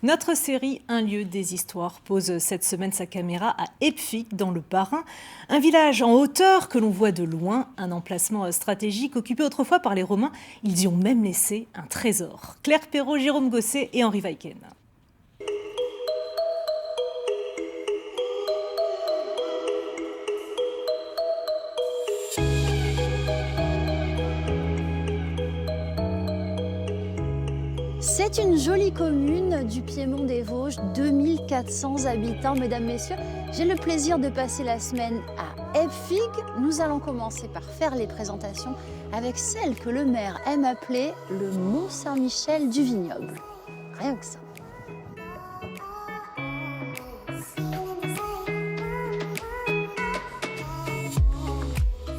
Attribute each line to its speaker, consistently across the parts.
Speaker 1: Notre série Un lieu des histoires pose cette semaine sa caméra à Epfig dans le Bas-Rhin, un village en hauteur que l'on voit de loin, un emplacement stratégique occupé autrefois par les Romains. Ils y ont même laissé un trésor. Claire Perrault, Jérôme Gosset et Henri Weiken.
Speaker 2: C'est une jolie commune du Piémont des Vosges, 2400 habitants. Mesdames, Messieurs, j'ai le plaisir de passer la semaine à Epfig. Nous allons commencer par faire les présentations avec celle que le maire aime appeler le Mont-Saint-Michel du vignoble. Rien que ça.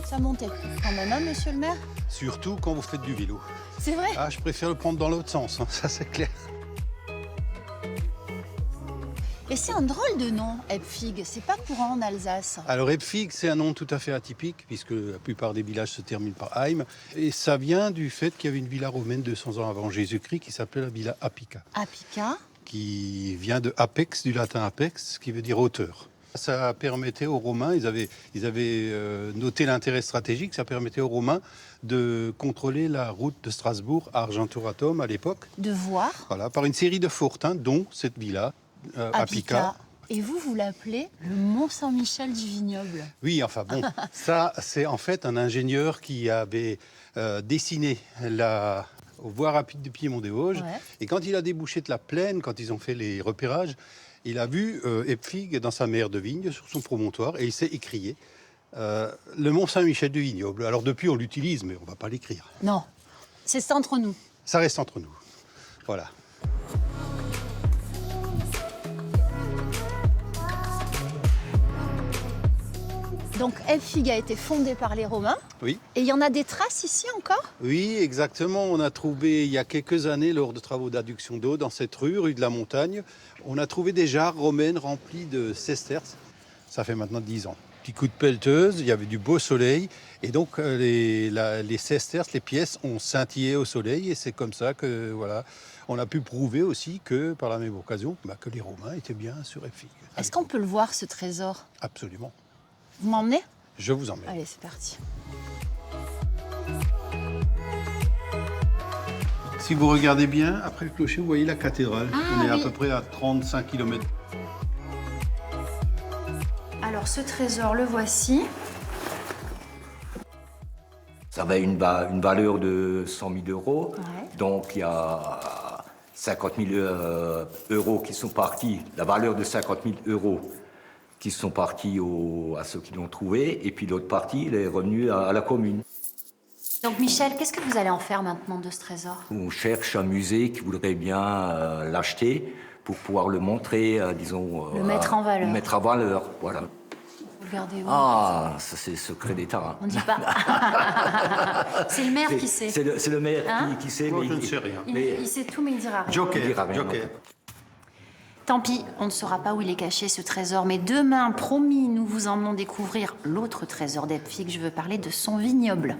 Speaker 2: Ça montait quand même, hein, monsieur le maire?
Speaker 3: Surtout quand vous faites du vélo.
Speaker 2: C'est vrai?
Speaker 3: Ah, je préfère le prendre dans l'autre sens, hein, ça c'est clair.
Speaker 2: Et c'est un drôle de nom, Epfig. C'est pas courant en Alsace.
Speaker 3: Alors Epfig, c'est un nom tout à fait atypique, puisque la plupart des villages se terminent par Heim. Et ça vient du fait qu'il y avait une villa romaine 200 ans avant Jésus-Christ qui s'appelait la villa Apica,
Speaker 2: Apica.
Speaker 3: qui vient de apex, du latin apex, qui veut dire hauteur. Ça permettait aux Romains, ils avaient noté l'intérêt stratégique, ça permettait aux Romains de contrôler la route de Strasbourg à Argentoratum à l'époque.
Speaker 2: De voir.
Speaker 3: Voilà, par une série de fortins, dont cette villa, Apica.
Speaker 2: Et vous l'appelez le Mont-Saint-Michel du vignoble.
Speaker 3: Oui, enfin bon, ça c'est en fait un ingénieur qui avait dessiné la voie rapide du Piémont des Vosges.
Speaker 2: Ouais.
Speaker 3: Et quand il a débouché de la plaine, quand ils ont fait les repérages, il a vu Epfig dans sa mer de vigne, sur son promontoire, et il s'est écrié le Mont-Saint-Michel du vignoble. Alors depuis, on l'utilise, mais on ne va pas l'écrire.
Speaker 2: Non, c'est ça entre nous.
Speaker 3: Ça reste entre nous. Voilà.
Speaker 2: Donc Epfig a été fondé par les Romains.
Speaker 3: Oui.
Speaker 2: Et il y en a des traces ici encore?
Speaker 3: Oui, exactement. On a trouvé, il y a quelques années, lors de travaux d'adduction d'eau, dans cette rue de la Montagne, on a trouvé des jarres romaines remplies de sesterces. Ça fait maintenant 10 ans. Petit coup de pelleteuse, il y avait du beau soleil. Et donc, les sesterces, les pièces, ont scintillé au soleil. Et c'est comme ça que, voilà, on a pu prouver aussi que, par la même occasion, que les Romains étaient bien sur Epfig.
Speaker 2: Est-ce qu'on peut le voir, ce trésor?
Speaker 3: Absolument.
Speaker 2: Vous m'emmenez?
Speaker 3: Je vous emmène.
Speaker 2: Allez, c'est parti.
Speaker 3: Si vous regardez bien, après le clocher, vous voyez la cathédrale. On est à peu près à 35 km.
Speaker 2: Alors, ce trésor, le voici.
Speaker 4: Ça avait une valeur de 100 000 euros.
Speaker 2: Ouais.
Speaker 4: Donc, il y a 50 000 euros qui sont partis, la valeur de 50 000 euros qui sont partis à ceux qui l'ont trouvé. Et puis l'autre partie, il est revenu à la commune.
Speaker 2: Donc, Michel, qu'est-ce que vous allez en faire maintenant de ce trésor?
Speaker 4: On cherche un musée qui voudrait bien l'acheter pour pouvoir le montrer, disons...
Speaker 2: Le mettre en valeur.
Speaker 4: Le mettre en valeur, voilà.
Speaker 2: Vous le gardez où?
Speaker 4: Ah, ça c'est secret d'État.
Speaker 2: On ne dit pas. C'est le maire qui sait.
Speaker 4: C'est le maire
Speaker 2: Hein
Speaker 4: qui sait.
Speaker 3: Moi,
Speaker 4: mais
Speaker 3: je ne sais rien.
Speaker 2: Il sait tout, mais il dira rien.
Speaker 3: Joker,
Speaker 4: Il dira rien,
Speaker 3: Joker.
Speaker 4: donc.
Speaker 2: Tant pis, on ne saura pas où il est caché, ce trésor. Mais demain, promis, nous vous emmenons découvrir l'autre trésor d'Epfig. Je veux parler de son vignoble.